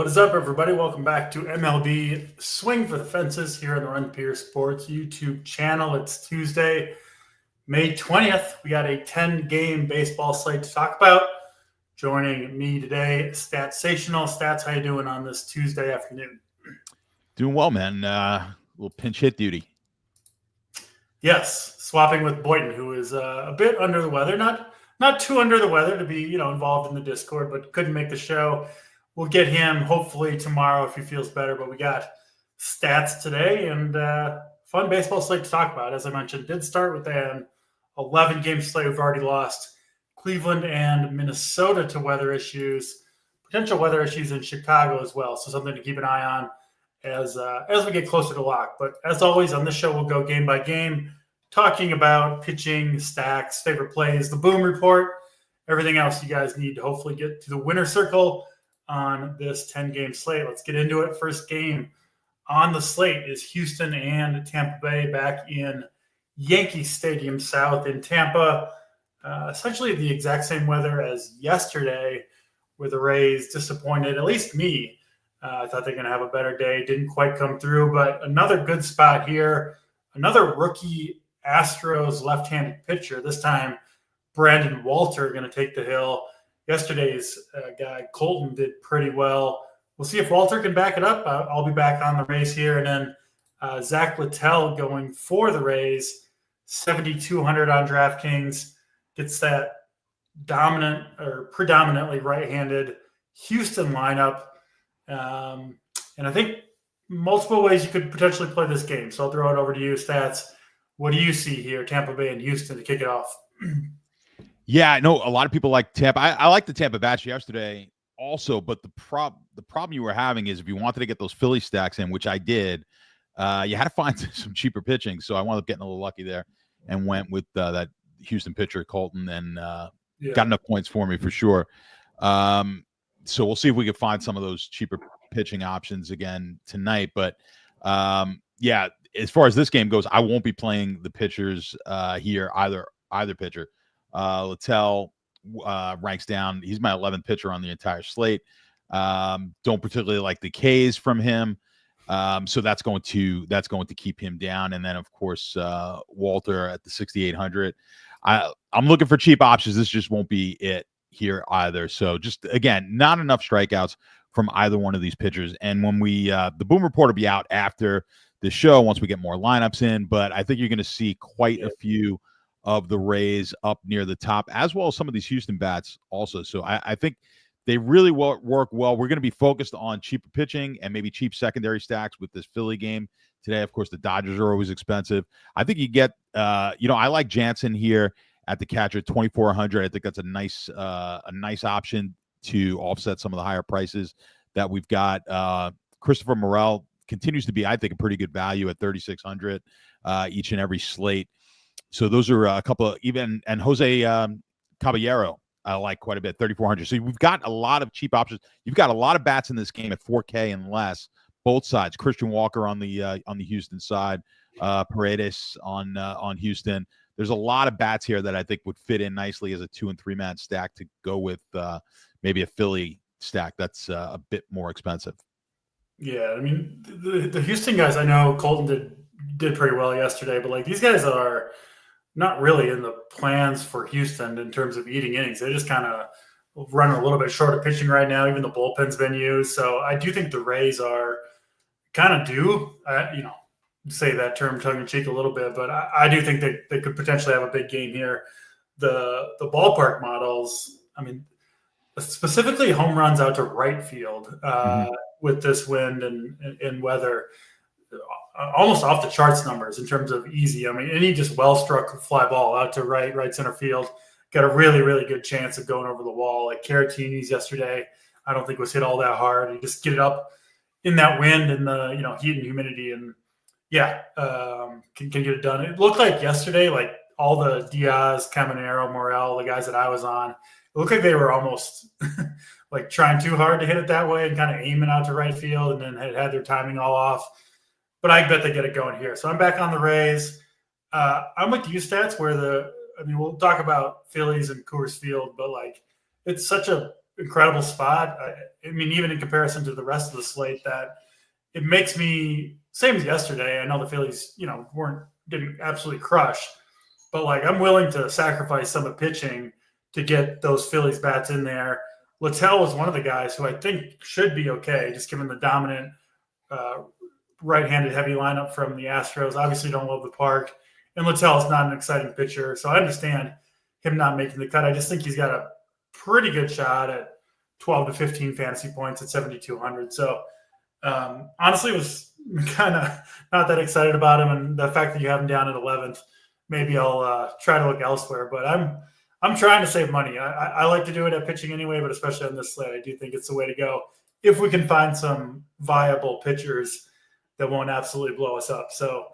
What is up, everybody? Welcome back to MLB Swing for the Fences here on the Run Pure Sports YouTube channel. It's Tuesday, May 20th. We got a 10-game baseball slate to talk about. Joining me today, Statsational. Stats, how you doing on this Tuesday afternoon? Doing well, man. Little pinch hit duty. Yes, swapping with Boynton, who is a bit under the weather. Not too under the weather to be involved in the Discord, but couldn't make the show. We'll get him hopefully tomorrow if he feels better. But we got stats today and fun baseball slate to talk about. As I mentioned, did start with an 11-game slate. We've already lost Cleveland and Minnesota to weather issues, potential weather issues in Chicago as well. So something to keep an eye on as we get closer to lock. But as always, on this show, we'll go game by game, talking about pitching, stacks, favorite plays, the boom report, everything else you guys need to hopefully get to the winner circle on this 10-game slate. Let's get into it. First game on the slate is Houston and Tampa Bay back in Yankee Stadium South in Tampa. Essentially the exact same weather as yesterday, where the Rays disappointed, at least me. I thought they're going to have a better day. Didn't quite come through, but another good spot here. Another rookie Astros left-handed pitcher. This time, Brandon Walter going to take the hill. Yesterday's guy, Colton, did pretty well. We'll see if Walter can back it up. I'll be back on the Rays here. And then Zach Littell going for the Rays, 7,200 on DraftKings. Gets that dominant or predominantly right-handed Houston lineup. And I think multiple ways you could potentially play this game. So I'll throw it over to you, Stats. What do you see here, Tampa Bay and Houston, to kick it off? Yeah, I know a lot of people like Tampa. I like the Tampa batch yesterday also, but the problem you were having is if you wanted to get those Philly stacks in, which I did, you had to find some cheaper pitching. So I wound up getting a little lucky there and went with that Houston pitcher, Colton, and got enough points for me for sure. So we'll see if we can find some of those cheaper pitching options again tonight. But yeah, as far as this game goes, I won't be playing the pitchers here, either pitcher. Littell ranks down. He's my 11th pitcher on the entire slate. Don't particularly like the Ks from him. So that's going to keep him down. And then of course, Walter at the 6,800. I'm looking for cheap options. This just won't be it here either. So just again, not enough strikeouts from either one of these pitchers. And when the boom report will be out after the show, once we get more lineups in, but I think you're going to see quite a few of the Rays up near the top, as well as some of these Houston bats also. So I think they really work well. We're going to be focused on cheaper pitching and maybe cheap secondary stacks with this Philly game today. Of course, the Dodgers are always expensive. I think you get, I like Jansen here at the catcher, 2,400. I think that's a nice option to offset some of the higher prices that we've got. Christopher Morel continues to be, I think, a pretty good value at 3,600 each and every slate. So those are a couple of and Jose Caballero I like quite a bit, 3,400. So we've got a lot of cheap options. You've got a lot of bats in this game at 4K and less, both sides. Christian Walker on the Houston side, Paredes on Houston. There's a lot of bats here that I think would fit in nicely as a 2- and 3-man stack to go with maybe a Philly stack that's a bit more expensive. Yeah, I mean, the Houston guys, I know Colton did pretty well yesterday, but like these guys are not really in the plans for Houston in terms of eating innings. They just kind of run a little bit short of pitching right now. Even the bullpen's been used. So I do think the Rays are kind of due, say that term tongue-in-cheek a little bit, but I do think they could potentially have a big game here. The ballpark models, I mean, specifically home runs out to right field with this wind and weather, almost off the charts numbers in terms of easy. I mean, any just well-struck fly ball out to right center field, got a really, really good chance of going over the wall. Like Caratini's yesterday, I don't think was hit all that hard. You just get it up in that wind and the heat and humidity, and can get it done. It looked like yesterday, like all the Diaz, Camporeale, Morel, the guys that I was on, it looked like they were almost like trying too hard to hit it that way and kind of aiming out to right field, and then had their timing all off. But I bet they get it going here. So I'm back on the Rays. I'm with you, Stats, where we'll talk about Phillies and Coors Field, but like it's such a incredible spot. I mean, even in comparison to the rest of the slate, that it makes me, same as yesterday. I know the Phillies, didn't absolutely crush, but like I'm willing to sacrifice some of pitching to get those Phillies bats in there. Littell was one of the guys who I think should be okay, just given the dominant right-handed heavy lineup from the Astros. Obviously don't love the park, and Littell is not an exciting pitcher, so I understand him not making the cut. I just think he's got a pretty good shot at 12 to 15 fantasy points at 7,200. So honestly, was kind of not that excited about him, and the fact that you have him down at 11th, maybe I'll try to look elsewhere. But I'm trying to save money. I like to do it at pitching anyway, but especially on this slate, I do think it's the way to go if we can find some viable pitchers that won't absolutely blow us up. So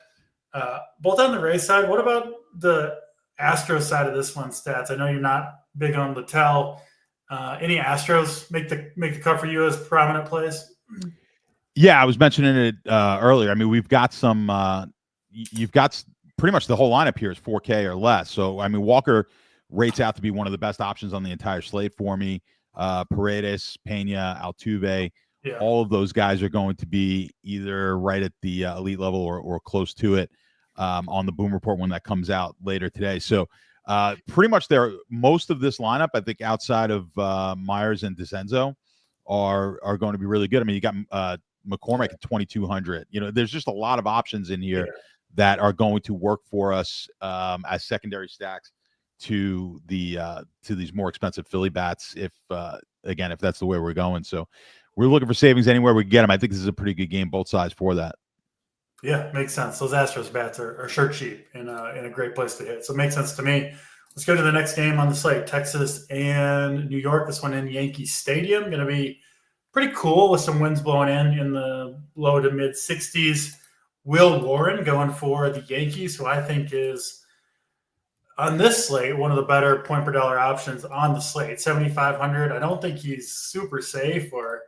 both on the Rays side, what about the Astros side of this one, Stats? I know you're not big on Littell. Any Astros make the cut for you as prominent plays? Yeah, I was mentioning it earlier. I mean, we've got some. You've got pretty much the whole lineup here is 4K or less. So I mean, Walker rates out to be one of the best options on the entire slate for me. Paredes, Pena, Altuve, all of those guys are going to be either right at the elite level or close to it on the Boom Report when that comes out later today. So pretty much most of this lineup, I think, outside of Myers and DeCenzo, are going to be really good. I mean, you got McCormick at 2,200. There's just a lot of options in here that are going to work for us as secondary stacks to these more expensive Philly bats. If that's the way we're going. So we're looking for savings anywhere we can get them. I think this is a pretty good game, both sides for that. Yeah, makes sense. Those Astros bats are sure cheap and in a great place to hit. So it makes sense to me. Let's go to the next game on the slate, Texas and New York. This one in Yankee Stadium. Going to be pretty cool with some winds blowing in the low to mid 60s. Will Warren going for the Yankees, who I think is, on this slate, one of the better point per dollar options on the slate. 7,500. I don't think he's super safe or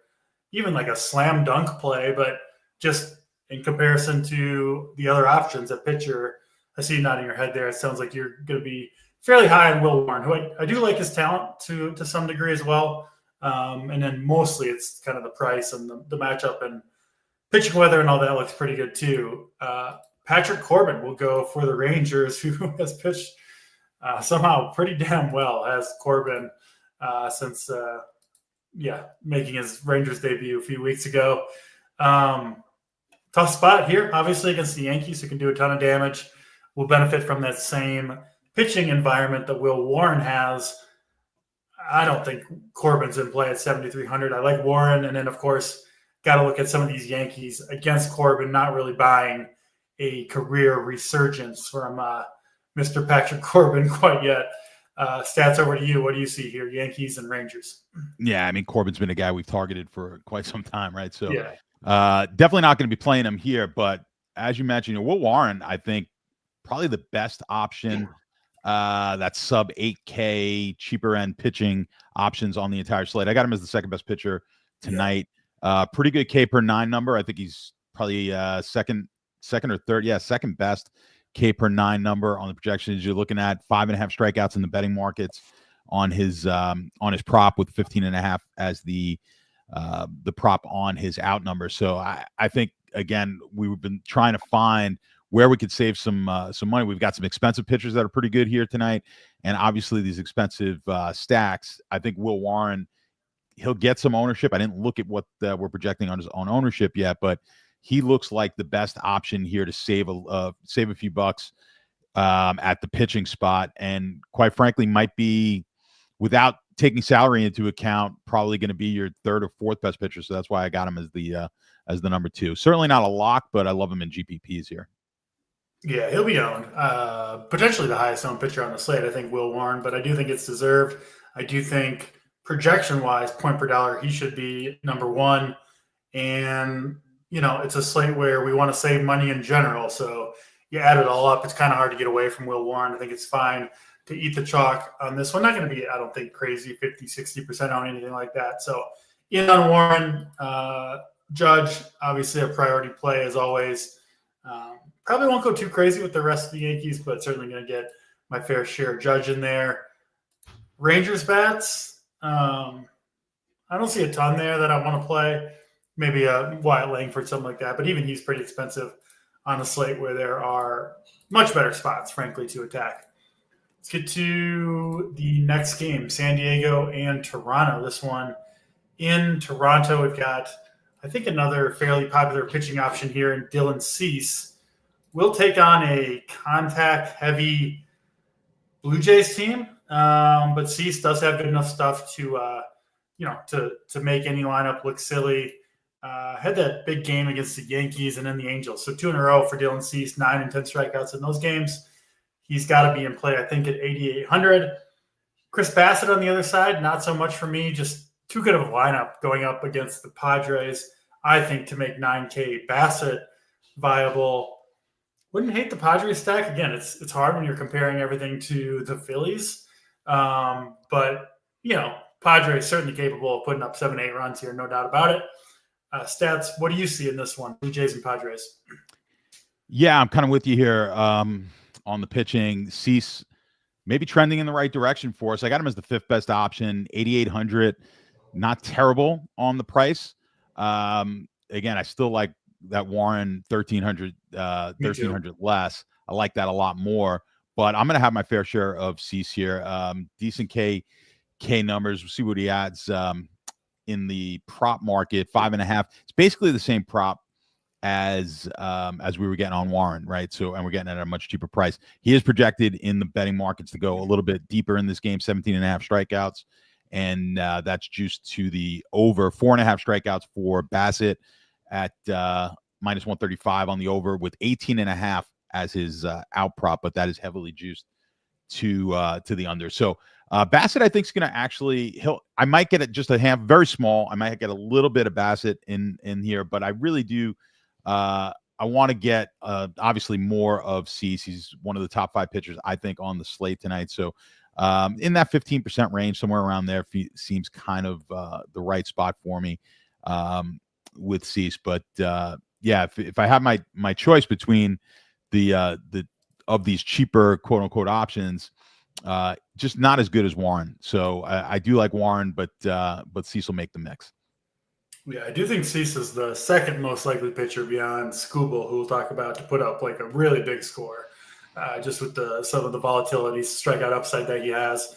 even like a slam dunk play, but just in comparison to the other options at pitcher, I see you nodding your head there. It sounds like you're going to be fairly high on Will Warren, who I do like his talent to some degree as well. And then mostly it's kind of the price and the matchup and pitching weather and all that looks pretty good too. Patrick Corbin will go for the Rangers, who has pitched somehow pretty damn well as Corbin since making his Rangers debut a few weeks ago. Tough spot here, obviously, against the Yankees, who can do a ton of damage. Will benefit from that same pitching environment that Will Warren has. I don't think Corbin's in play at 7,300. I like Warren, and then, of course, got to look at some of these Yankees against Corbin, not really buying a career resurgence from Mr. Patrick Corbin quite yet. Stats, over to you. What do you see here, Yankees and Rangers? Yeah, I mean, Corbin's been a guy we've targeted for quite some time, right? So definitely not going to be playing him here. But as you mentioned, Will Warren, I think, probably the best option. That's sub 8K, cheaper end pitching options on the entire slate. I got him as the second best pitcher tonight. Pretty good K per 9 number. I think he's probably second or third. Yeah, second best K per 9 number on the projections. You're looking at 5.5 strikeouts in the betting markets on his prop, with 15.5 as the prop on his out number. So I think, again, we've been trying to find where we could save some money. We've got some expensive pitchers that are pretty good here tonight, and obviously these expensive stacks. I think Will Warren, he'll get some ownership. I didn't look at what we're projecting on his own ownership yet, but he looks like the best option here to save a few bucks at the pitching spot, and quite frankly, might be, without taking salary into account, probably going to be your third or fourth best pitcher. So that's why I got him as the number 2. Certainly not a lock, but I love him in GPPs here. Yeah, he'll be owned. Potentially the highest owned pitcher on the slate, I think, Will Warren, but I do think it's deserved. I do think projection-wise, point per dollar, he should be number 1. And, it's a slate where we want to save money in general. So you add it all up, it's kind of hard to get away from Will Warren. I think it's fine to eat the chalk on this one. Not going to be, I don't think, crazy 50, 60% on anything like that. So in on Warren, Judge, obviously a priority play as always. Probably won't go too crazy with the rest of the Yankees, but certainly going to get my fair share of Judge in there. Rangers bats. I don't see a ton there that I want to play. Maybe a Wyatt Langford, something like that. But even he's pretty expensive on a slate where there are much better spots, frankly, to attack. Let's get to the next game, San Diego and Toronto. This one in Toronto, we've got, I think, another fairly popular pitching option here in Dylan Cease. We'll take on a contact-heavy Blue Jays team, but Cease does have good enough stuff to make any lineup look silly. Had that big game against the Yankees and then the Angels. So 2 in a row for Dylan Cease, 9 and 10 strikeouts in those games. He's got to be in play, I think, at 8,800. Chris Bassett on the other side, not so much for me. Just too good of a lineup going up against the Padres, I think, to make 9K Bassett viable. Wouldn't hate the Padres stack. Again, it's hard when you're comparing everything to the Phillies. But, Padres certainly capable of putting up 7-8 runs here, no doubt about it. Stats, what do you see in this one, Blue Jays and Padres? Yeah, I'm kind of with you here on the pitching. Cease maybe trending in the right direction for us. I got him as the 5th best option, 8,800. Not terrible on the price. Again, I still like that Warren 1,300 less. I like that a lot more. But I'm going to have my fair share of Cease here. Decent K numbers. We'll see what he adds in the prop market. 5.5. It's basically the same prop as we were getting on Warren, right? So, and we're getting it at a much cheaper price. He is projected in the betting markets to go a little bit deeper in this game, 17.5 strikeouts. And that's juiced to the over. 4.5 strikeouts for Bassett at minus 135 on the over, with 18.5 as his out prop, but that is heavily juiced to the under. So Bassett, I think, is going to actually, I might get it just a half, very small. I might get a little bit of Bassett in here, but I really do. I want to get obviously more of Cease. He's one of the top 5 pitchers, I think, on the slate tonight. So in that 15% range, somewhere around there, seems kind of the right spot for me with Cease. But yeah, if I have my choice between the of these cheaper quote unquote options, just not as good as Warren. So I do like Warren, but Cease will make the mix. Yeah, I do think Cease is the second most likely pitcher beyond Skubal, who we'll talk about, to put up like a really big score, just with some of the volatility, strikeout upside that he has.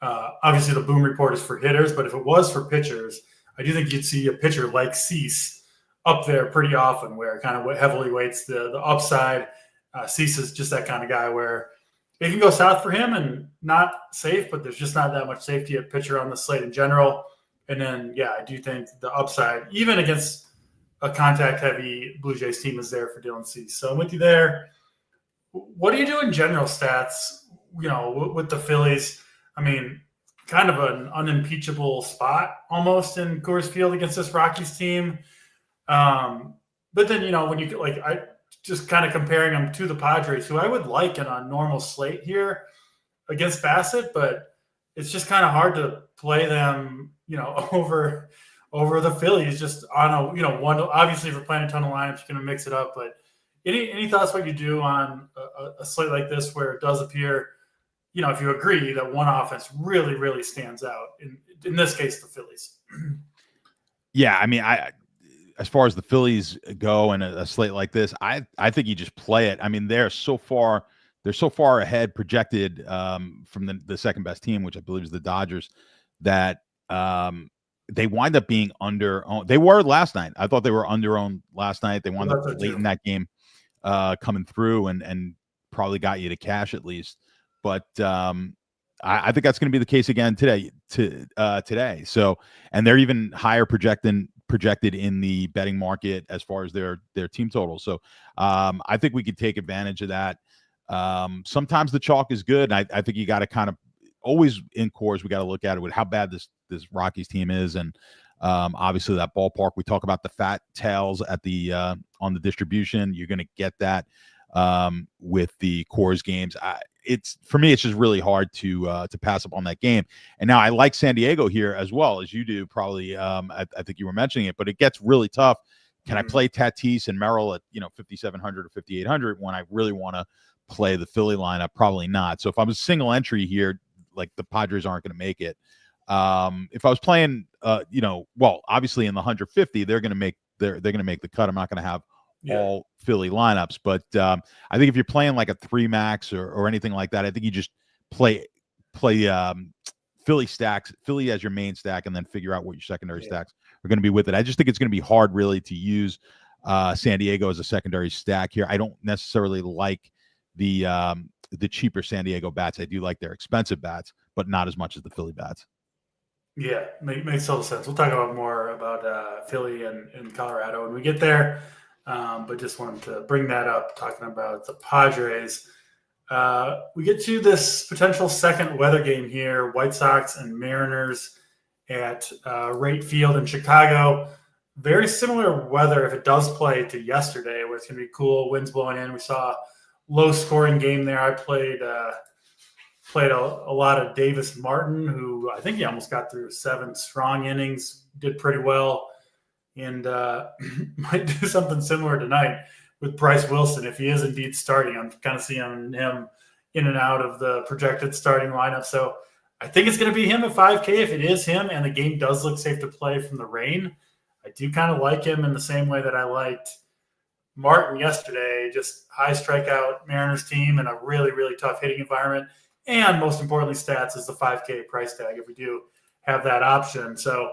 Obviously, the boom report is for hitters, but if it was for pitchers, I do think you'd see a pitcher like Cease up there pretty often, where it kind of heavily weights the upside. Cease is just that kind of guy where it can go south for him and not safe, but there's just not that much safety at pitcher on the slate in general. And then, yeah, I do think the upside, even against a contact-heavy Blue Jays team, is there for Dylan Cease. So I'm with you there. What do you do in general stats, with the Phillies? I mean, kind of an unimpeachable spot almost in Coors Field against this Rockies team. But then, when you I just kind of comparing them to the Padres, who I would like in a normal slate here against Bassett, but it's just kind of hard to play them, over the Phillies just on a, one. Obviously, if you're playing a ton of lineups, you're going to mix it up. But any thoughts what you do on a slate like this, where it does appear, if you agree that one offense really, really stands out, in this case, the Phillies? Yeah, I mean, as far as the Phillies go and a slate like this, I think you just play it. I mean, they're so far ahead projected from the second best team, which I believe is the Dodgers, that they wind up being under. They were last night. I thought they were under owned last night. They wound up late in that game coming through and probably got you to cash at least. But I think that's going to be the case again today. So, and they're even higher projected in the betting market as far as their team total. So I think we could take advantage of that. Sometimes the chalk is good. And I think you got to kind of always in Coors, we got to look at it with how bad this Rockies team is. And obviously that ballpark, we talk about the fat tails at the on the distribution. You're going to get that with the Coors games. For me, it's just really hard to pass up on that game. And now I like San Diego here as well, as you do probably. I think you were mentioning it, but it gets really tough. Can I play Tatis and Merrill at 5,700 or 5,800 when I really want to play the Philly lineup? Probably not. So if I'm a single entry here, like the Padres aren't going to make it. If I was playing, well, obviously in the 150, they're going to make the cut. I'm not going to have all Philly lineups, but I think if you're playing like a 3 max or anything like that, I think you just play Philly stacks, Philly as your main stack, and then figure out what your secondary stacks are going to be with it. I just think it's going to be hard really to use San Diego as a secondary stack here. I don't necessarily like the cheaper San Diego bats. I do like their expensive bats, but not as much as the Philly bats. Yeah, makes total sense. We'll talk about more about Philly and Colorado when we get there. But just wanted to bring that up, talking about the Padres. We get to this potential second weather game here, White Sox and Mariners at Rate Field in Chicago. Very similar weather if it does play to yesterday, where it's going to be cool, winds blowing in. We saw a low-scoring game there. I played a lot of Davis Martin, who I think he almost got through 7 strong innings, did pretty well, and might do something similar tonight with Bryce Wilson if he is indeed starting. I'm kind of seeing him in and out of the projected starting lineup. So I think it's going to be him at 5K. If it is him and the game does look safe to play from the rain, I do kind of like him in the same way that I liked Martin yesterday. Just high strikeout Mariners team in a really, really tough hitting environment. And most importantly, stats is the 5K price tag if we do have that option. So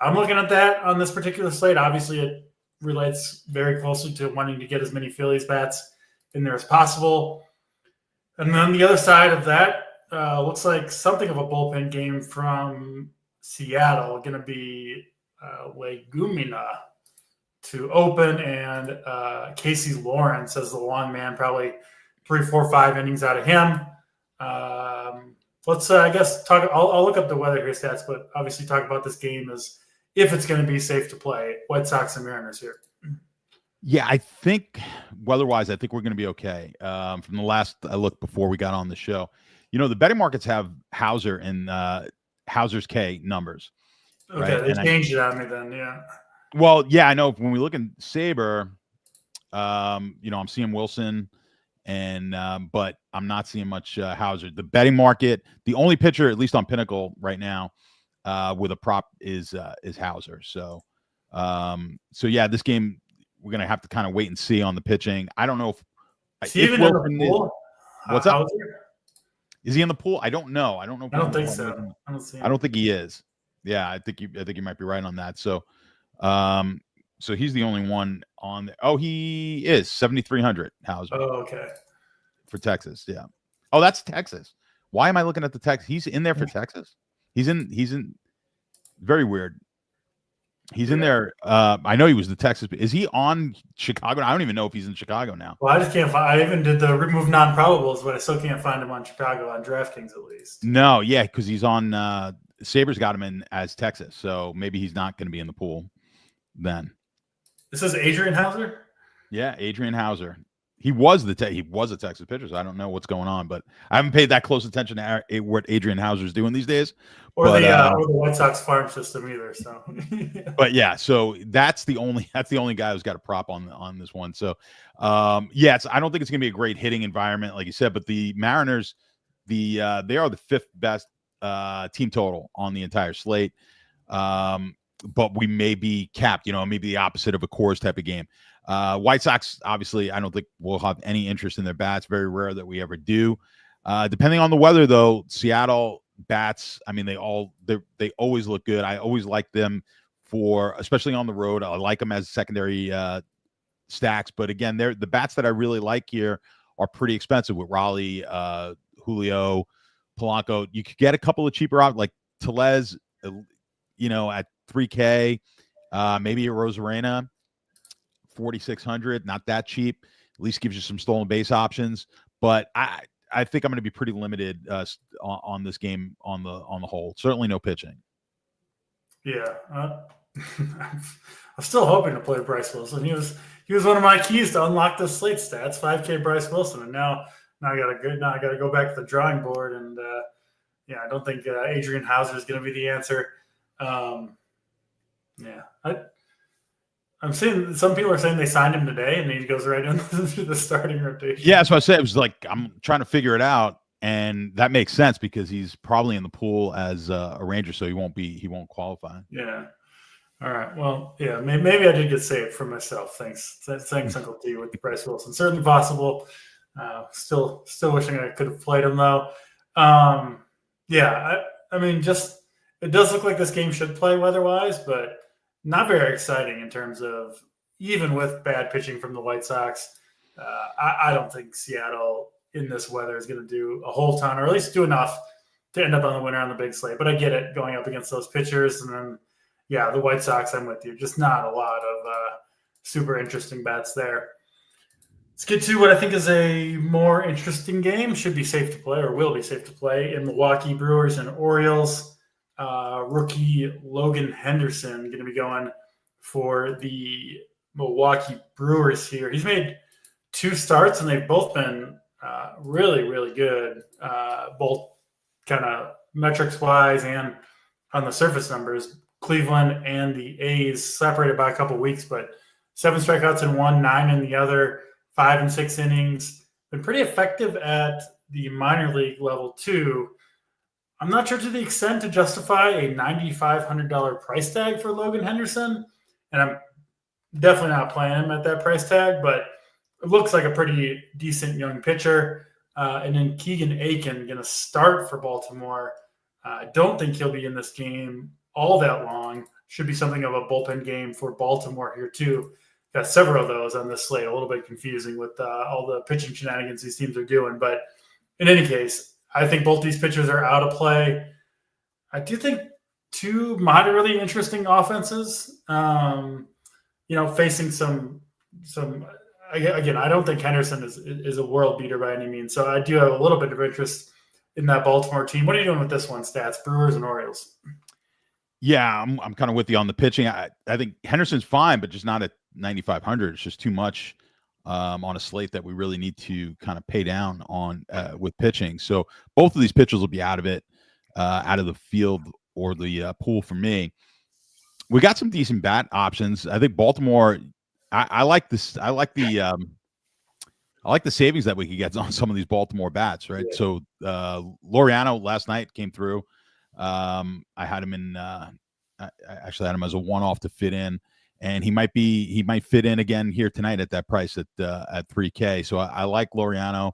I'm looking at that on this particular slate. Obviously, it relates very closely to wanting to get as many Phillies bats in there as possible. And then the other side of that looks like something of a bullpen game from Seattle. Going to be Legumina to open, and Casey Lawrence as the long man, probably 3, 4, 5 innings out of him. Let's, I guess, talk. I'll look up the weather here stats, but obviously talk about this game as if it's going to be safe to play. White Sox and Mariners here. Yeah, I think weather-wise, I think we're going to be okay. From the last I looked before we got on the show, the betting markets have Hauser and Hauser's K numbers. Okay, right? They changed it on me then, yeah. Well, yeah, I know. When we look in Saber, I'm seeing Wilson, and but I'm not seeing much Hauser. The betting market, the only pitcher, at least on Pinnacle right now, with a prop is Hauser. So yeah, this game we're gonna have to kind of wait and see on the pitching. I don't know if even in the pool. What's up? Is he in the pool? I don't know. I don't think so. I don't think he is. Yeah, I think you might be right on that. So, so he's the only one on there. Oh, he is 7,300 Hauser. Oh, okay. For Texas, yeah. Oh, that's Texas. Why am I looking at the Texas? He's in there for Texas. He's in. Very weird. He's in there. I know he was the Texas. Is he on Chicago? I don't even know if he's in Chicago now. Well, I just can't find. I even did the remove non-probables, but I still can't find him on Chicago on DraftKings at least. No, yeah, because he's on. Sabres got him in as Texas, so maybe he's not going to be in the pool then. This is Adrian Hauser? Yeah, Adrian Hauser. He was a Texas pitcher, so I don't know what's going on, but I haven't paid that close attention to what Adrian Hauser's doing these days. Or the White Sox farm system either. So, but yeah, so that's the only guy who's got a prop on this one. So, I don't think it's going to be a great hitting environment, like you said. But the Mariners, they are the 5th best team total on the entire slate. But we may be capped, maybe the opposite of a Coors type of game. White Sox, obviously, I don't think we'll have any interest in their bats. Very rare that we ever do. Depending on the weather, though, Seattle bats, I mean, they always look good. I always like them especially on the road. I like them as secondary stacks. But again, the bats that I really like here are pretty expensive with Raleigh, Julio, Polanco. You could get a couple of cheaper out, like Tellez, at 3K, maybe a Rosarena, 4,600, not that cheap. At least gives you some stolen base options. But I think I'm going to be pretty limited on this game on the whole. Certainly no pitching. Yeah, I'm still hoping to play Bryce Wilson. He was one of my keys to unlock the slate stats. 5K Bryce Wilson, and now I got to go back to the drawing board. And I don't think Adrian Hauser is going to be the answer. I'm seeing some people are saying they signed him today and he goes right into the starting rotation. Yeah, that's what I said. It was like, I'm trying to figure it out. and that makes sense because he's probably in the pool as a Ranger, so he won't qualify. Yeah. All right. Well, yeah, maybe I did get saved for myself. Thanks, Uncle D, with Bryce Wilson. Certainly possible. Still wishing I could have played him though. Yeah, I mean, just it does look like this game should play weather-wise, but not very exciting in terms of even with bad pitching from the White Sox. I don't think Seattle in this weather is going to do a whole ton, or at least do enough to end up on the winner on the big slate. But I get it going up against those pitchers, and then. Yeah, the White Sox, I'm with you. Just not a lot of super interesting bets there. Let's get to what I think is a more interesting game. Should be safe to play, or will be safe to play, in Milwaukee Brewers and Orioles. Rookie Logan Henderson going to be going for the Milwaukee Brewers here. He's made 2 starts, and they've both been really, really good, both kind of metrics-wise and on the surface numbers. Cleveland and the A's separated by a couple weeks, but 7 strikeouts in one, 9 in the other, 5 and 6 innings. Been pretty effective at the minor league level too. I'm not sure to the extent to justify a $9,500 price tag for Logan Henderson, and I'm definitely not playing him at that price tag, but it looks like a pretty decent young pitcher. And then Keegan Aiken going to start for Baltimore. I don't think he'll be in this game all that long. Should be something of a bullpen game for Baltimore here too. Got several of those on this slate. A little bit confusing with all the pitching shenanigans these teams are doing. But in any case, I think both these pitchers are out of play. I do think 2 moderately interesting offenses, facing some again, I don't think Henderson is a world beater by any means. So I do have a little bit of interest in that Baltimore team. What are you doing with this one, Stats? Brewers and Orioles. Yeah, I'm kind of with you on the pitching. I think Henderson's fine, but just not at 9,500. It's just too much on a slate that we really need to kind of pay down on with pitching. So both of these pitchers will be out of it, out of the field or the pool for me. We got some decent bat options. I think Baltimore. I like this. I like the savings that we could get on some of these Baltimore bats, right? Yeah. So Laureano last night came through. I had him in. I actually had him as a one-off to fit in, and he might fit in again here tonight at that price at $3K. So I like Laureano.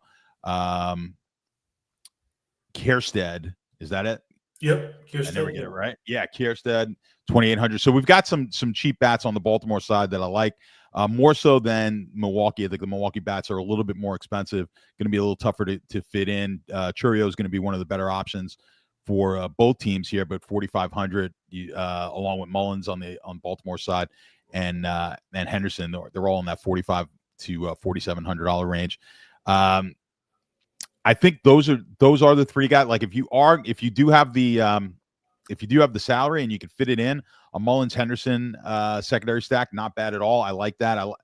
Kierstead, is that it? Yep, Kierstead. I never get it right. Yeah, Kierstead, 2,800. So we've got some cheap bats on the Baltimore side that I like. More so than Milwaukee. I think the Milwaukee bats are a little bit more expensive, going to be a little tougher to fit in. Churio is going to be one of the better options for both teams here, but 4,500 along with Mullins on Baltimore side and Henderson, they're all in that $4,500 to $4,700 range. I think those are the 3 guys. Like if you do have the salary and you can fit it in, a Mullins Henderson secondary stack, not bad at all. I like that. I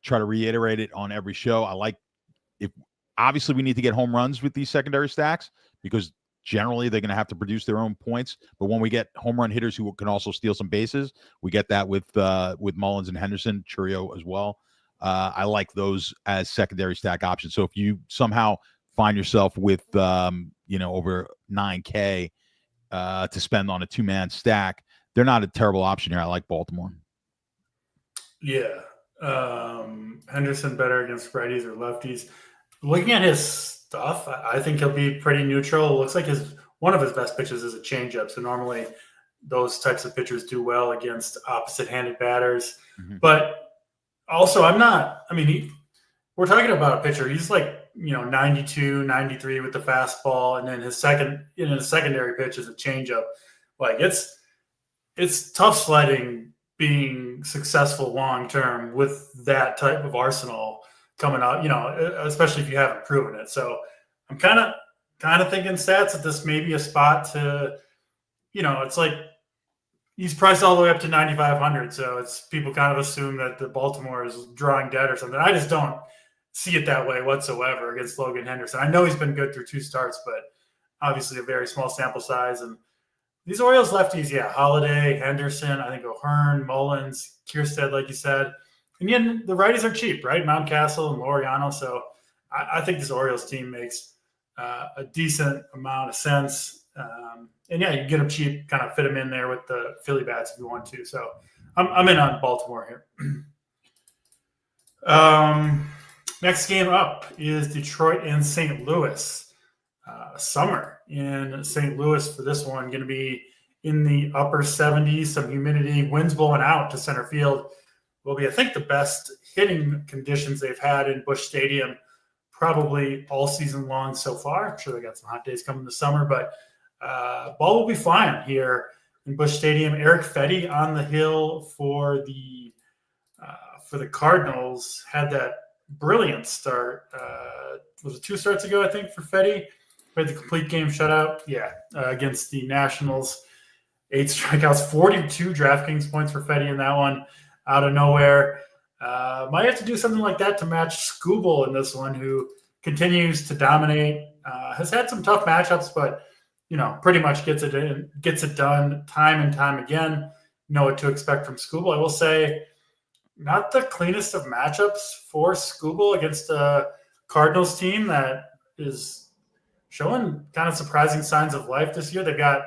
try to reiterate it on every show. I like if obviously we need to get home runs with these secondary stacks because generally they're going to have to produce their own points. But when we get home run hitters who can also steal some bases, we get that with Mullins and Henderson, Churio as well. I like those as secondary stack options. So if you somehow find yourself with over 9K to spend on a 2-man stack, they're not a terrible option here. I like Baltimore. Yeah. Henderson better against righties or lefties. Looking at his stuff, I think he'll be pretty neutral. It looks like one of his best pitches is a changeup. So normally those types of pitchers do well against opposite-handed batters. Mm-hmm. But also we're talking about a pitcher. He's like, 92, 93 with the fastball, and then his secondary pitch is a changeup. Like it's tough sledding being successful long term with that type of arsenal coming out, especially if you haven't proven it. So I'm kind of thinking, Stats, that this may be a spot to, it's like he's priced all the way up to 9,500. So it's people kind of assume that the Baltimore is drawing dead or something. I just don't see it that way whatsoever against Logan Henderson. I know he's been good through 2 starts, but obviously a very small sample size. And these Orioles lefties, Holiday, Henderson, I think O'Hearn, Mullins, Kierstead, like you said. And then the righties are cheap, right? Mountcastle and Laureano. So I think this Orioles team makes a decent amount of sense. And yeah, you get them cheap, kind of fit them in there with the Philly bats if you want to. So I'm in on Baltimore here. Next game up is Detroit and St. Louis. Summer in St. Louis for this one, going to be in the upper 70s, some humidity, winds blowing out to center field. Will be, I think, the best hitting conditions they've had in Busch Stadium probably all season long so far. I'm sure they got some hot days coming this summer, but ball will be flying here in Busch Stadium. Eric Fetty on the hill for the Cardinals had that brilliant start. Was it 2 starts ago, I think, for Fetty? Had the complete game shutout. Yeah, against the Nationals. 8 strikeouts, 42 DraftKings points for Fetty in that one out of nowhere. Might have to do something like that to match Skubal in this one, who continues to dominate. Has had some tough matchups, but pretty much gets it done time and time again. Know what to expect from Skubal. I will say, not the cleanest of matchups for Skubal against a Cardinals team that is showing kind of surprising signs of life this year. They've got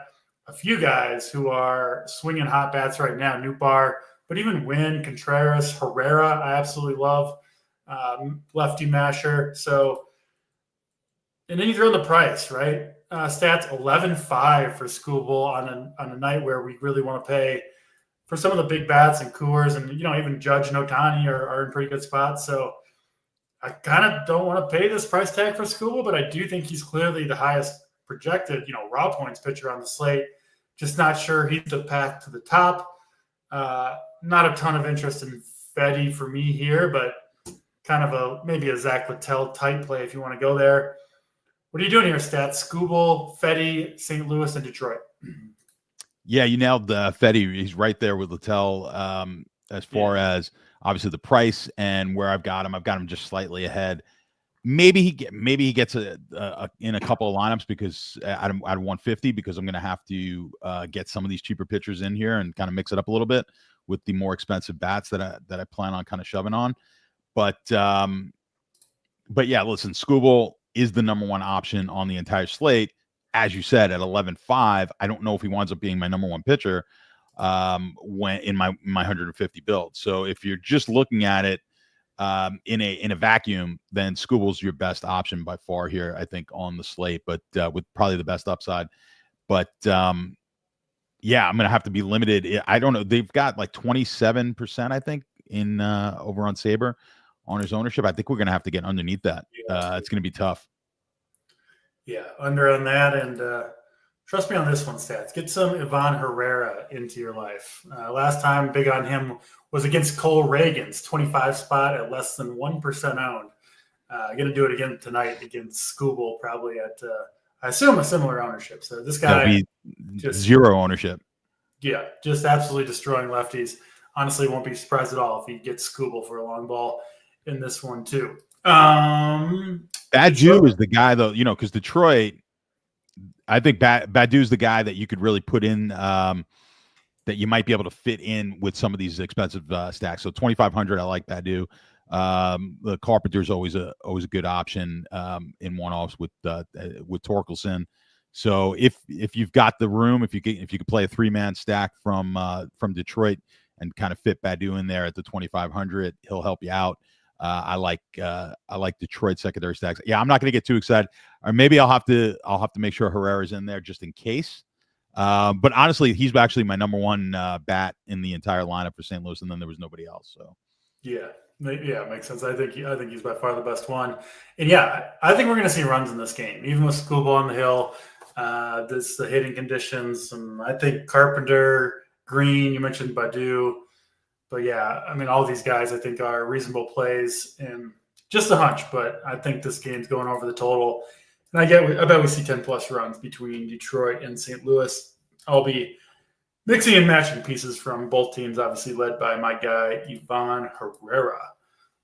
a few guys who are swinging hot bats right now. Nootbaar, but even Wynn, Contreras, Herrera, I absolutely love. Lefty masher. So, and then you throw in the price, right? Stats 11.5 for Skubal on a night where we really want to pay for some of the big bats and Coors, and even Judge and Ohtani are in pretty good spots. So I kind of don't want to pay this price tag for Skubal, but I do think he's clearly the highest projected, raw points pitcher on the slate. Just not sure he's the path to the top. Not a ton of interest in Fetty for me here, but kind of maybe a Zach Littell type play if you want to go there. What are you doing here, Stats? Skubal, Fetty, St. Louis, and Detroit. Yeah, you nailed Fetty. He's right there with Littell as far as obviously the price and where I've got him. I've got him just slightly ahead. Maybe he gets in a couple of lineups because out of 150, because I'm going to have to get some of these cheaper pitchers in here and kind of mix it up a little bit with the more expensive bats that I plan on kind of shoving on. But yeah, listen, Skubal is the number one option on the entire slate. As you said, at 11.5, I don't know if he winds up being my number one pitcher when in my 150 build. So if you're just looking at it in a vacuum, then Skubal's your best option by far here, I think, on the slate, but with probably the best upside. But yeah, I'm gonna have to be limited. I don't know. They've got like 27%, I think, in over on Saber on his ownership. I think we're gonna have to get underneath that. It's gonna be tough. Yeah, under on that, and trust me on this one, Stats. Get some Ivan Herrera into your life. Last time, big on him was against Cole Reagan's 25 spot at less than 1% owned. Going to do it again tonight against Skubal, probably at, I assume, a similar ownership. So this guy just zero ownership. Yeah, just absolutely destroying lefties. Honestly, won't be surprised at all if he gets Skubal for a long ball in this one too. Badu is the guy, though, because Detroit, I think Badu's the guy that you could really put in, that you might be able to fit in with some of these expensive stacks. So 2,500, I like Badu. The Carpenter's always a good option in one-offs with Torkelson. So if you've got the room, if you could play a 3-man stack from Detroit and kind of fit Badu in there at the 2,500, he'll help you out. I like Detroit secondary stacks. Yeah, I'm not going to get too excited, or maybe I'll have to make sure Herrera's in there just in case. But honestly, he's actually my number one bat in the entire lineup for St. Louis, and then there was nobody else. So yeah, it makes sense. I think he's by far the best one, and yeah, I think we're going to see runs in this game, even with Skubal on the hill. The hitting conditions, and I think Carpenter, Green. You mentioned Badu. But yeah, I mean, all these guys I think are reasonable plays, and just a hunch, but I think this game's going over the total. And I bet we see 10 plus runs between Detroit and St. Louis. I'll be mixing and matching pieces from both teams, obviously led by my guy, Ivan Herrera.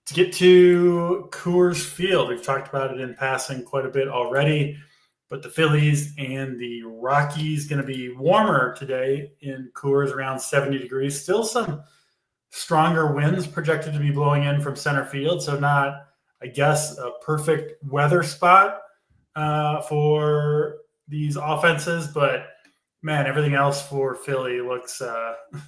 To get to Coors Field, we've talked about it in passing quite a bit already, but the Phillies and the Rockies going to be warmer today in Coors, around 70 degrees. Still some stronger winds projected to be blowing in from center field, so not I guess, a perfect weather spot for these offenses. But man, everything else for Philly looks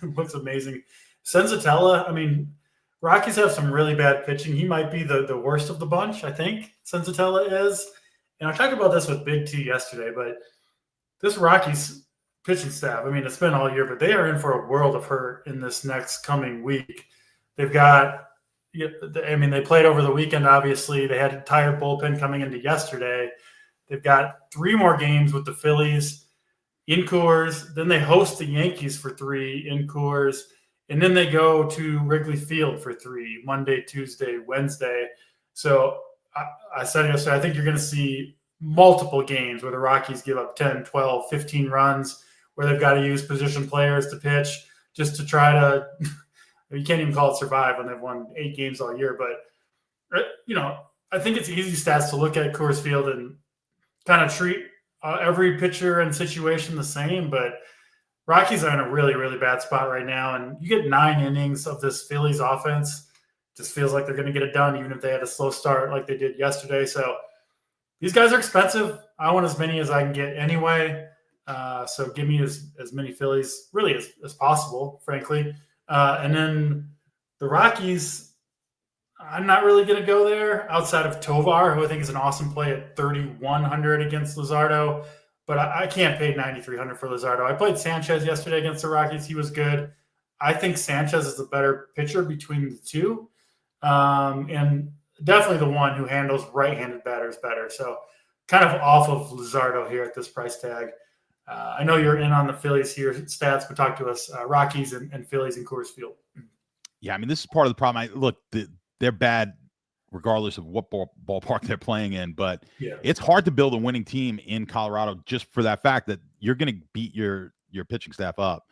looks amazing. Senzatella, I mean, Rockies have some really bad pitching. He might be the worst of the bunch, I think. Senzatella is. And I talked about this with Big T yesterday, but this Rockies pitching staff, I mean, it's been all year, but they are in for a world of hurt in this next coming week. They've got, I mean, they played over the weekend, obviously. They had a tired bullpen coming into yesterday. They've got 3 more games with the Phillies in Coors. Then they host the Yankees for 3 in Coors. And then they go to Wrigley Field for 3, Monday, Tuesday, Wednesday. So I said yesterday, I think you're going to see multiple games where the Rockies give up 10, 12, 15 runs, where they've got to use position players to pitch just to try to – you can't even call it survive when they've won 8 games all year. But, I think it's easy stats to look at Coors Field and kind of treat every pitcher and situation the same. But Rockies are in a really, really bad spot right now. And you get 9 innings of this Phillies offense. Just feels like they're going to get it done, even if they had a slow start like they did yesterday. So these guys are expensive. I want as many as I can get anyway. So give me as many Phillies really as possible, frankly. And then the Rockies, I'm not really going to go there outside of Tovar, who I think is an awesome play at 3,100 against Luzardo. But I can't pay 9,300 for Luzardo. I played Sanchez yesterday against the Rockies. He was good. I think Sanchez is the better pitcher between the two. And definitely the one who handles right-handed batters better. So kind of off of Luzardo here at this price tag. I know you're in on the Phillies here stats, but talk to us, Rockies and Phillies in Coors Field. Yeah, I mean, this is part of the problem. They're bad regardless of what ballpark they're playing in, but It's hard to build a winning team in Colorado just for that fact that you're going to beat your pitching staff up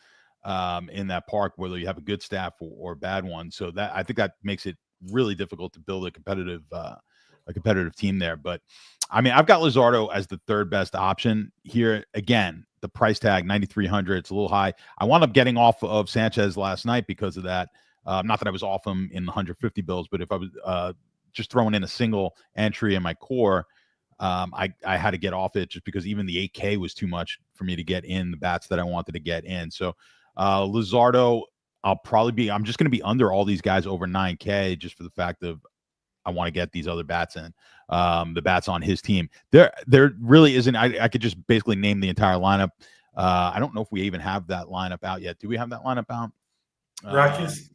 in that park, whether you have a good staff or a bad one. So I think that makes it really difficult to build a competitive team there. But I mean, I've got Luzardo as the 3rd best option here. Again, the price tag 9,300. It's a little high. I wound up getting off of Sanchez last night because of that. Not that I was off him in the 150 bills, but if I was just throwing in a single entry in my core, I had to get off it just because even the 8K was too much for me to get in the bats that I wanted to get in. So Luzardo, I'm just going to be under all these guys over 9K just for the fact of I want to get these other bats in, the bats on his team. There really isn't. I could just basically name the entire lineup. I don't know if we even have that lineup out yet. Do we have that lineup out? Rockies?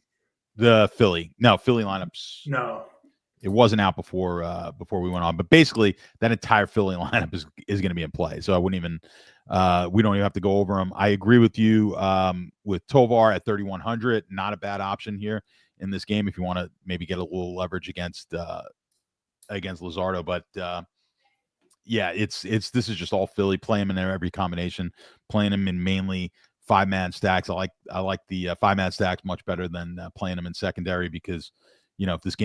The Philly lineups. No. It wasn't out before we went on, but basically that entire Philly lineup is going to be in play. So I wouldn't even we don't even have to go over them. I agree with you with Tovar at 3,100. Not a bad option here in this game if you want to maybe get a little leverage against Luzardo. But this is just all Philly. Play him in every combination. Playing him in mainly 5-man stacks. I like the 5-man stacks much better than playing them in secondary because if this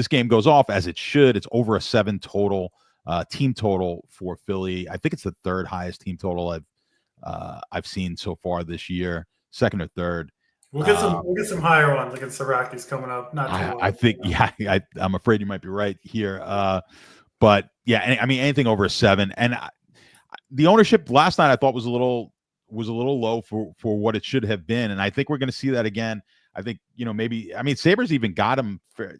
game goes off as it should, it's over a 7 total team total for Philly. I think it's the 3rd highest team total I've seen so far this year, 2nd or 3rd. We'll get some higher ones against the Rockies coming up. Not too long. I think I'm afraid you might be right here. But yeah, I mean anything over a 7. And the ownership last night I thought was a little low for what it should have been, and I think we're going to see that again. I think Sabres even got him. The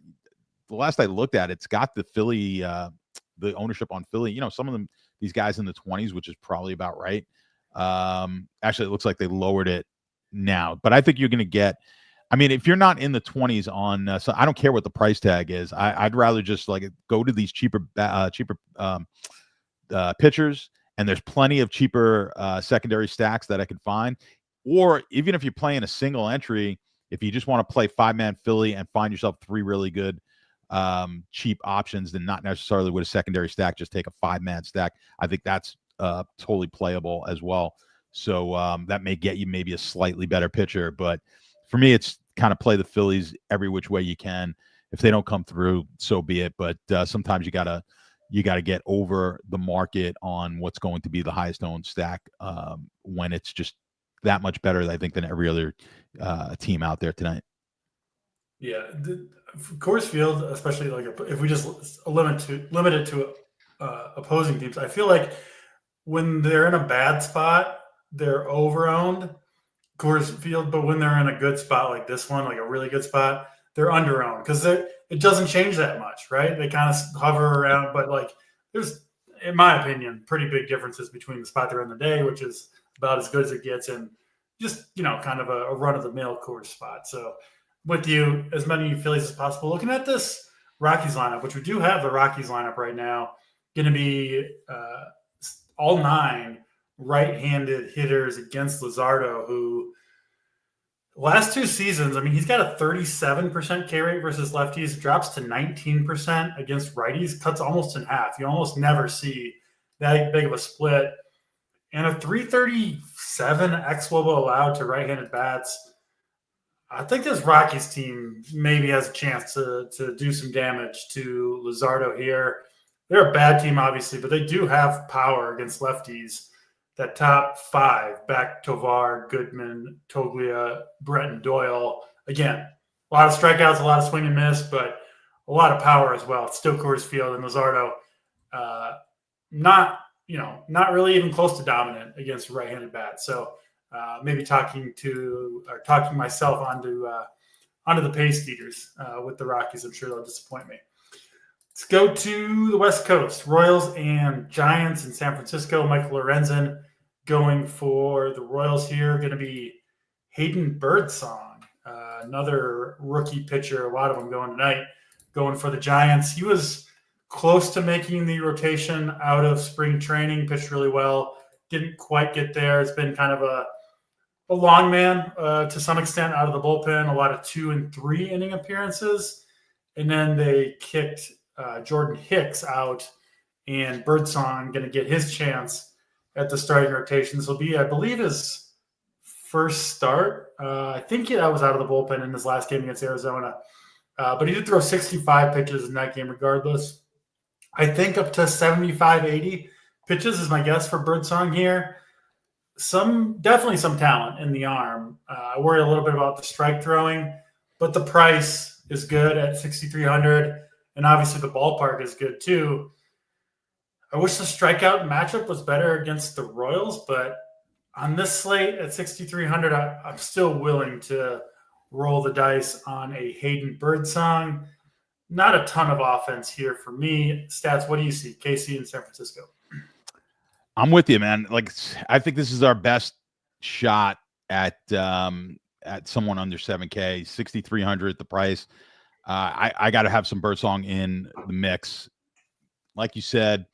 last I looked at, it's got the Philly, the ownership on Philly. Some of these guys in the 20s, which is probably about right. Actually, it looks like they lowered it now, but I think you're going to get. I mean, if you're not in the 20s on, so I don't care what the price tag is. I'd rather just go to these cheaper pitchers, and there's plenty of cheaper secondary stacks that I could find. Or even if you're playing a single entry, if you just want to play 5-man Philly and find yourself 3 really good cheap options, then not necessarily with a secondary stack, just take a 5-man stack. I think that's totally playable as well. So that may get you maybe a slightly better pitcher, but for me, it's kind of play the Phillies every which way you can. If they don't come through, so be it. But sometimes you gotta get over the market on what's going to be the highest owned stack when it's just that much better, I think, than every other team out there tonight. Yeah, Coors Field, especially like if we just limit it to opposing teams, I feel like when they're in a bad spot, they're over-owned, Coors Field, but when they're in a good spot like this one, like a really good spot, they're under-owned because it doesn't change that much, right? They kind of hover around, but like there's, in my opinion, pretty big differences between the spot they're in the day, which is about as good as it gets, and just kind of a run-of-the-mill Coors spot. So with you, as many Phillies as possible. Looking at this Rockies lineup, which we do have the Rockies lineup right now, going to be all 9 right-handed hitters against Luzardo, who last 2 seasons, I mean, he's got a 37% K rate versus lefties, drops to 19% against righties, cuts almost in half. You almost never see that big of a split. And a 337 xWOBA allowed to right-handed bats. I think this Rockies team maybe has a chance to do some damage to Luzardo here. They're a bad team, obviously, but they do have power against lefties. That top 5, Beck, Tovar, Goodman, Toglia, Brett, and Doyle. Again, a lot of strikeouts, a lot of swing and miss, but a lot of power as well. It's still Coors Field, and Luzardo not really even close to dominant against right-handed bats. So maybe talking myself onto the pace eaters with the Rockies. I'm sure they'll disappoint me. Let's go to the West Coast. Royals and Giants in San Francisco. Michael Lorenzen going for the Royals here. Going to be Hayden Birdsong, another rookie pitcher. A lot of them going tonight. Going for the Giants. He was close to making the rotation out of spring training. Pitched really well. Didn't quite get there. It's been kind of a long man to some extent out of the bullpen. A lot of 2 and 3 inning appearances. And then they kicked Jordan Hicks out, and Birdsong going to get his chance at the starting rotation. This will be, I believe, his first start. I think that was out of the bullpen in his last game against Arizona. But he did throw 65 pitches in that game regardless. I think up to 75, 80 pitches is my guess for Birdsong here. Definitely some talent in the arm. I worry a little bit about the strike throwing, but the price is good at 6,300. And obviously the ballpark is good too. I wish the strikeout matchup was better against the Royals, but on this slate at 6,300, I'm still willing to roll the dice on a Hayden Birdsong. Not a ton of offense here for me. Stats, what do you see? KC in San Francisco. I'm with you, man. Like, I think this is our best shot at someone under 7K, 6,300 the price. I got to have some Birdsong in the mix. Like you said,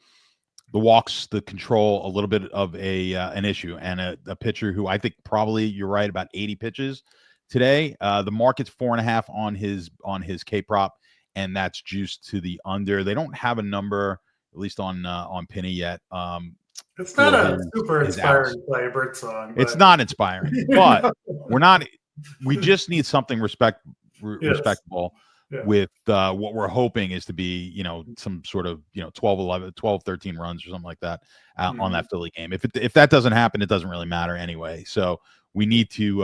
the walks, the control, a little bit of an issue, and a pitcher who I think probably, you're right, about 80 pitches today. The market's 4.5 on his K prop, and that's juiced to the under. They don't have a number, at least on Penny yet. It's not a super inspiring play, Birdsong. It's not inspiring, but we just need something respectable. Yeah. With what we're hoping is to be, some sort of, 12, 13 runs or something like that on that Philly game. If that doesn't happen, it doesn't really matter anyway. So we need to,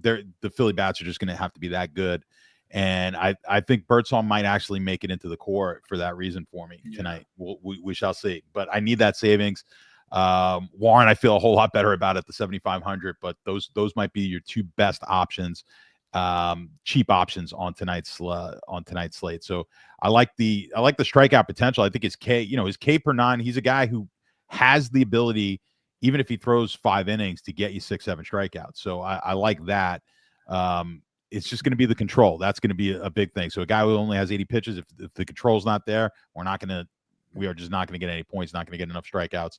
the Philly bats are just going to have to be that good. And I think Birdsong might actually make it into the core for that reason for me tonight. We shall see. But I need that savings. Warren, I feel a whole lot better about it, the 7,500, but those might be your 2 best options. Cheap options on tonight's slate. So I like the strikeout potential. I think his K per 9, he's a guy who has the ability, even if he throws 5 innings, to get you 6-7 strikeouts. So I like that. It's just going to be the control. That's going to be a big thing. So a guy who only has 80 pitches, if the control's not there, we are just not going to get any points, not going to get enough strikeouts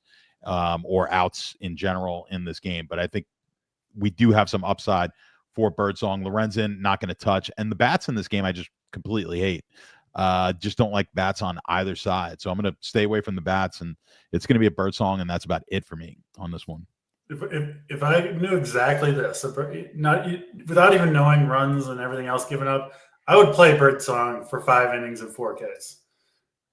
or outs in general in this game. But I think we do have some upside for Birdsong. Lorenzen, not going to touch. And the bats in this game, I just completely hate. Just don't like bats on either side. So I'm going to stay away from the bats, and it's going to be a Birdsong, and that's about it for me on this one. If I knew exactly this, without even knowing runs and everything else given up, I would play Birdsong for 5 innings and 4 Ks.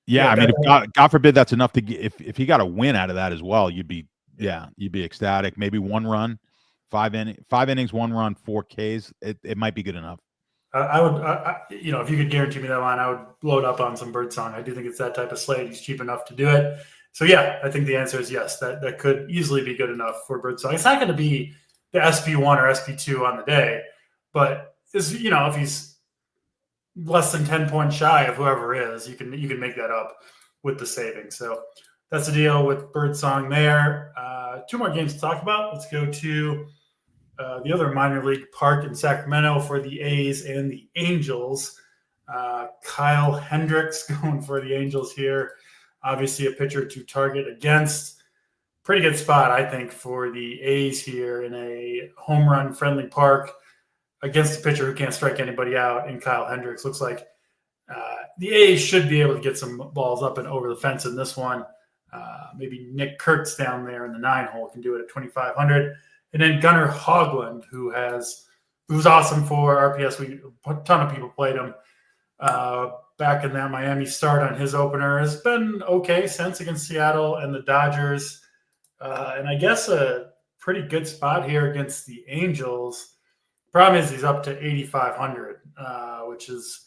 Yeah, I mean, if God forbid that's enough to get, if he got a win out of that as well, you'd be ecstatic. Maybe 1 run. 5 innings, 1 run, 4 Ks. It might be good enough. I would, if you could guarantee me that line, I would load up on some Birdsong. I do think it's that type of slate. He's cheap enough to do it. So yeah, I think the answer is yes. That could easily be good enough for Birdsong. It's not going to be the SP1 or SP2 on the day, but if he's less than 10 points shy of whoever is, you can make that up with the savings. So that's the deal with Birdsong there. 2 more games to talk about. Let's go to the other minor league park in Sacramento for the A's and the Angels. Kyle Hendricks going for the Angels here. Obviously a pitcher to target against. Pretty good spot, I think, for the A's here in a home run friendly park against a pitcher who can't strike anybody out. And Kyle Hendricks looks like the A's should be able to get some balls up and over the fence in this one. Maybe Nick Kurtz down there in the 9-hole can do it at 2,500. And then Gunnar Hoglund, who's awesome for RPS. A ton of people played him back in that Miami start on his opener. Has been okay since against Seattle and the Dodgers. And I guess a pretty good spot here against the Angels. Problem is he's up to 8,500, which is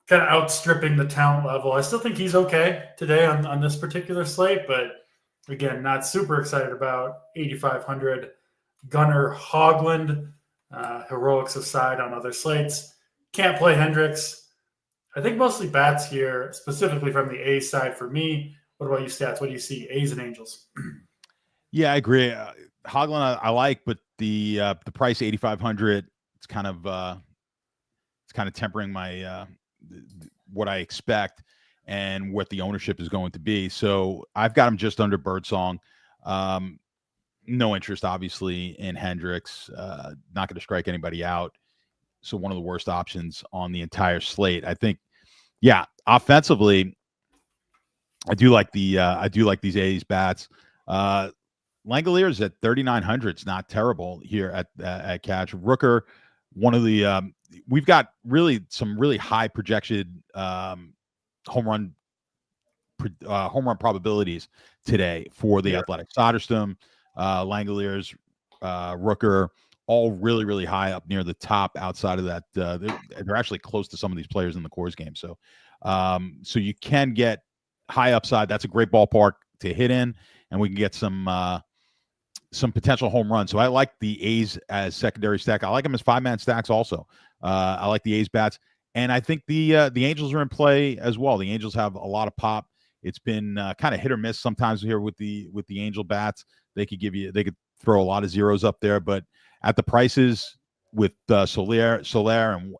kind of outstripping the talent level. I still think he's okay today on this particular slate, but again, not super excited about 8,500. Gunnar Hoglund, heroics aside on other slates. Can't play Hendricks. I think mostly bats here, specifically from the A's side for me. What about you, Stats? What do you see? A's and Angels. Yeah, I agree. Hoglund I like, but the price 8,500. It's kind of tempering my what I expect and what the ownership is going to be. So I've got him just under Birdsong. No interest, obviously, in Hendricks. Not going to strike anybody out. So one of the worst options on the entire slate. I think, yeah, offensively, I do like these A's bats. Langoliers at 3,900 is not terrible here at catch. Rooker, one of the we've got some really high projected home run probabilities today for the Athletic. Soderstrom, Langoliers, Rooker, all really high up near the top. Outside of that, they're actually close to some of these players in the Coors game. So you can get high upside. That's a great ballpark to hit in, and we can get some potential home runs. So I like the A's as secondary stack. I like them as 5-man stacks also. I like the A's bats, and I think the Angels are in play as well. The Angels have a lot of pop. It's been kind of hit or miss sometimes here with the Angel bats. They could throw a lot of zeros up there, but at the prices with Soler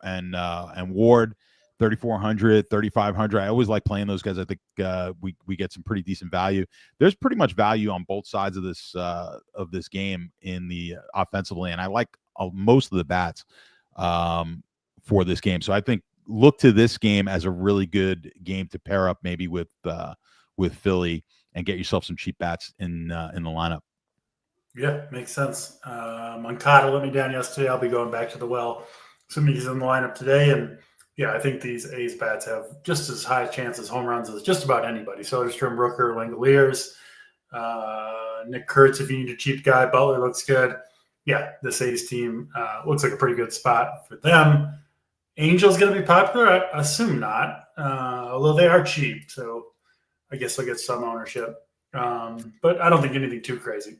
and Ward, 3,400, 3,500. I always like playing those guys. I think we get some pretty decent value. There's pretty much value on both sides of this game in the offensively, and I like most of the bats for this game. So I think look to this game as a really good game to pair up maybe with Philly and get yourself some cheap bats in the lineup. Yeah, makes sense. Moncada let me down yesterday. I'll be going back to the well, assuming he's in the lineup today. And yeah, I think these A's bats have just as high a chance as home runs as just about anybody. Soderstrom, Rooker, Langoliers, Nick Kurtz if you need a cheap guy. Butler looks good. Yeah, this A's team looks like a pretty good spot for them. Angels going to be popular? I assume not, although they are cheap. So I guess they'll get some ownership. But I don't think anything too crazy.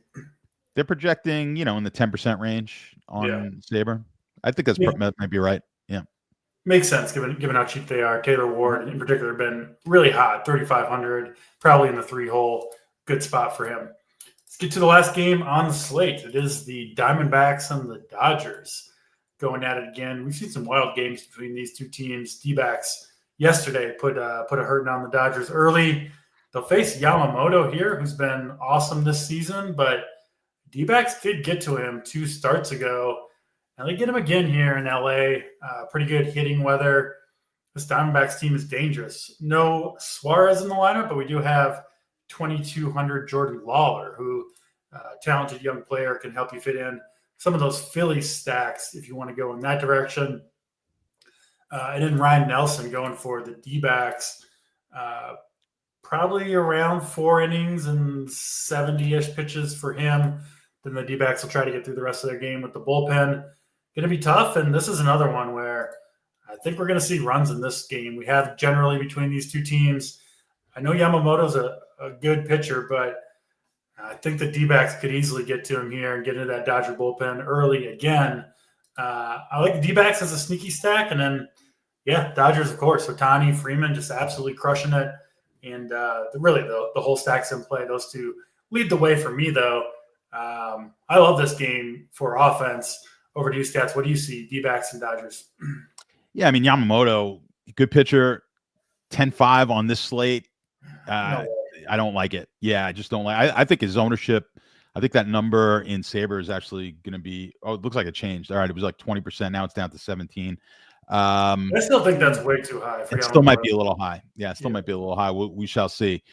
They're projecting, in the 10% range on Saber. I think that might be right. Yeah. Makes sense given how cheap they are. Taylor Ward in particular have been really hot, 3,500, probably in the 3-hole. Good spot for him. Let's get to the last game on the slate. It is the Diamondbacks and the Dodgers going at it again. We've seen some wild games between these two teams. D-backs yesterday put a hurting on the Dodgers early. They'll face Yamamoto here, who's been awesome this season, but D-backs did get to him 2 starts ago, and they get him again here in LA. Pretty good hitting weather. This Diamondbacks team is dangerous. No Suarez in the lineup, but we do have 2,200 Jordan Lawler, who talented young player, can help you fit in some of those Philly stacks if you want to go in that direction. And then Ryan Nelson going for the D-backs. Probably around 4 innings and 70-ish pitches for him. Then the D-backs will try to get through the rest of their game with the bullpen. Going to be tough, and this is another one where I think we're going to see runs in this game. We have generally between these two teams. I know Yamamoto's a good pitcher, but I think the D-backs could easily get to him here and get into that Dodger bullpen early again. I like the D-backs as a sneaky stack. And then, Dodgers, of course. Ohtani, Freeman just absolutely crushing it. And really, the whole stack's in play. Those two lead the way for me, though. I love this game for offense. Over to you, Stats. What do you see, D-backs and Dodgers? Yeah, I mean, Yamamoto, good pitcher, 10-5 on this slate. I don't like it. Yeah, I just don't like I think his ownership, I think that number in Sabre is actually going to be, it looks like it changed. All right, it was like 20%. Now it's down to 17. I still think that's way too high. It still might be a little high. Yeah, it still might be a little high. We shall see.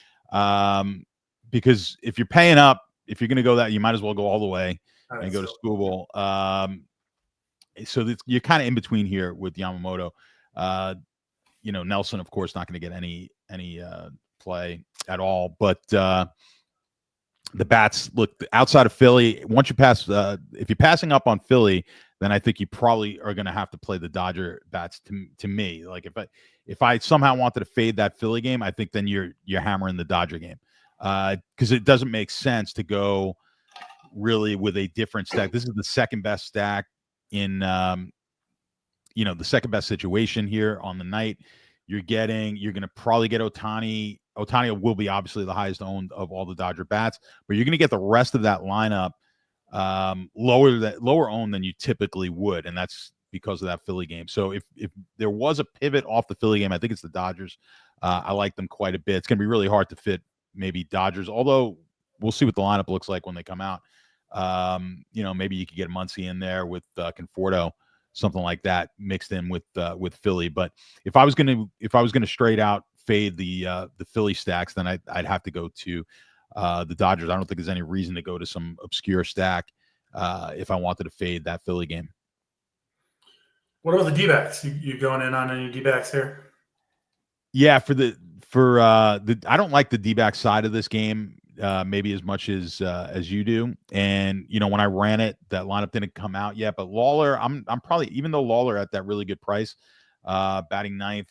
Because if you're paying up, if you're going to go that, you might as well go all the way and go to Scooble. So you're kind of in between here with Yamamoto. Nelson, of course, not going to get any play at all. But the bats, look, outside of Philly, once you pass, if you're passing up on Philly, then I think you probably are going to have to play the Dodger bats. To me, like if I somehow wanted to fade that Philly game, I think then you're hammering the Dodger game, because it doesn't make sense to go really with a different stack. This is the second best stack in the second best situation here on the night. You're going to probably get Ohtani. Ohtani will be obviously the highest owned of all the Dodger bats, but you're going to get the rest of that lineup lower owned than you typically would, and that's because of that Philly game. So if there was a pivot off the Philly game, I think it's the Dodgers. I like them quite a bit. It's going to be really hard to fit maybe Dodgers, although we'll see what the lineup looks like when they come out. Maybe you could get Muncy in there with Conforto, something like that mixed in with Philly. But if I was gonna straight out fade the Philly stacks, then I'd have to go to the Dodgers. I don't think there's any reason to go to some obscure stack if I wanted to fade that Philly game. What about the D-backs? You going in on any D-backs here? Yeah, I don't like the D-back side of this game. Maybe as much as you do. And when I ran it, that lineup didn't come out yet. But Lawler, I'm probably, even though Lawler at that really good price, batting ninth,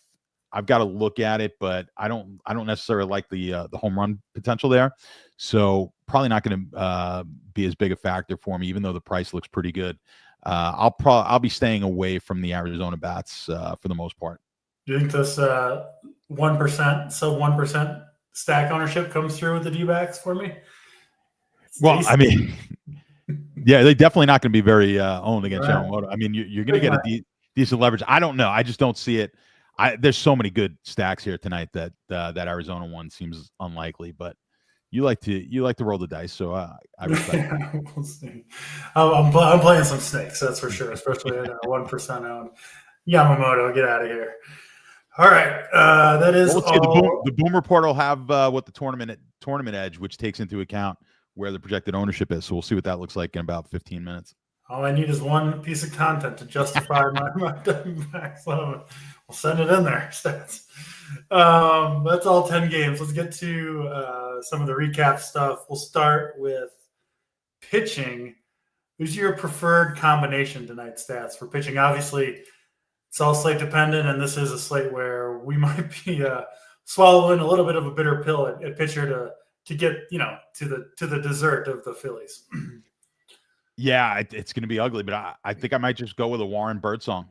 I've got to look at it, but I don't necessarily like the home run potential there. So probably not going to be as big a factor for me, even though the price looks pretty good. I'll be staying away from the Arizona bats for the most part. Do you think this 1%, sub 1% stack ownership comes through with the D-backs for me? Well, I mean, yeah, they're definitely not going to be very owned against Yamamoto. I mean, you're going to get a decent leverage. I don't know. I just don't see it. There's so many good stacks here tonight that that Arizona one seems unlikely, but you like to roll the dice, so I respect it. We'll see. I'm playing some snakes, that's for sure, especially at 1% owned. Yamamoto, get out of here. All right, that is all. The Boom Report will have what the tournament edge, which takes into account where the projected ownership is. So we'll see what that looks like in about 15 minutes. All I need is one piece of content to justify my backs. So we'll send it in there. Stats. That's all 10 games. Let's get to some of the recap stuff. We'll start with pitching. Who's your preferred combination tonight, Stats, for pitching? Obviously, it's all slate dependent, and this is a slate where we might be swallowing a little bit of a bitter pill at pitcher to get to the dessert of the Phillies. Yeah, it's going to be ugly, but I think I might just go with a Warren Birdsong.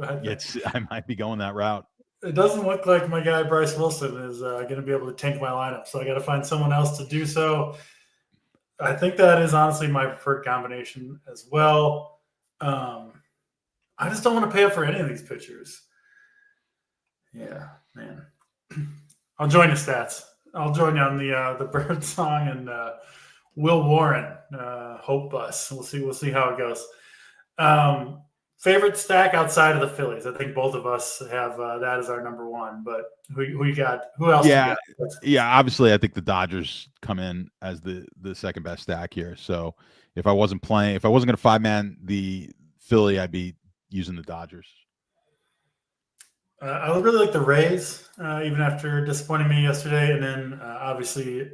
I might be going that route. It doesn't look like my guy Bryce Wilson is going to be able to tank my lineup, so I got to find someone else to do so. I think that is honestly my preferred combination as well. I just don't want to pay up for any of these pitchers. Yeah, man. I'll join the Stats. I'll join you on the Birdsong and Will Warren hope bus. We'll see how it goes. Favorite stack outside of the Phillies? I think both of us have that as our number one. But who you got? Who else? Yeah, obviously, I think the Dodgers come in as the second best stack here. So if I wasn't going to 5-man the Philly, I'd be using the Dodgers. I would really like the Rays, even after disappointing me yesterday. And then, obviously,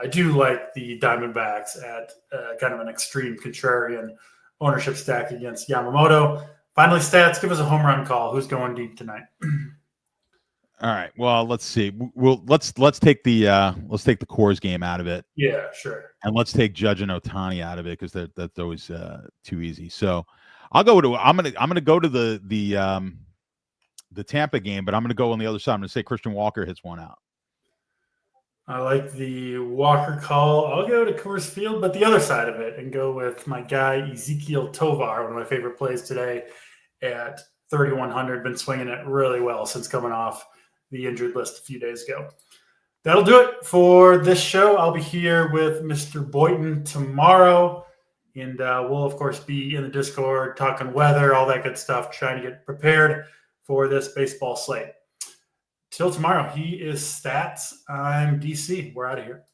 I do like the Diamondbacks at kind of an extreme contrarian ownership stack against Yamamoto. Finally, stats. Give us a home run call. Who's going deep tonight? All right. Well, let's see. Let's take the Coors game out of it. Yeah, sure. And let's take Judge and Ohtani out of it because that's always too easy. So I'm gonna go to the Tampa game, but I'm gonna go on the other side. I'm gonna say Christian Walker hits one out. I like the Walker call. I'll go to Coors Field, but the other side of it, and go with my guy Ezekiel Tovar, one of my favorite plays today at 3,100. Been swinging it really well since coming off the injured list a few days ago. That'll do it for this show. I'll be here with Mr. Boynton tomorrow, and we'll, of course, be in the Discord talking weather, all that good stuff, trying to get prepared for this baseball slate. Till tomorrow, he is Stats. I'm DC. We're out of here.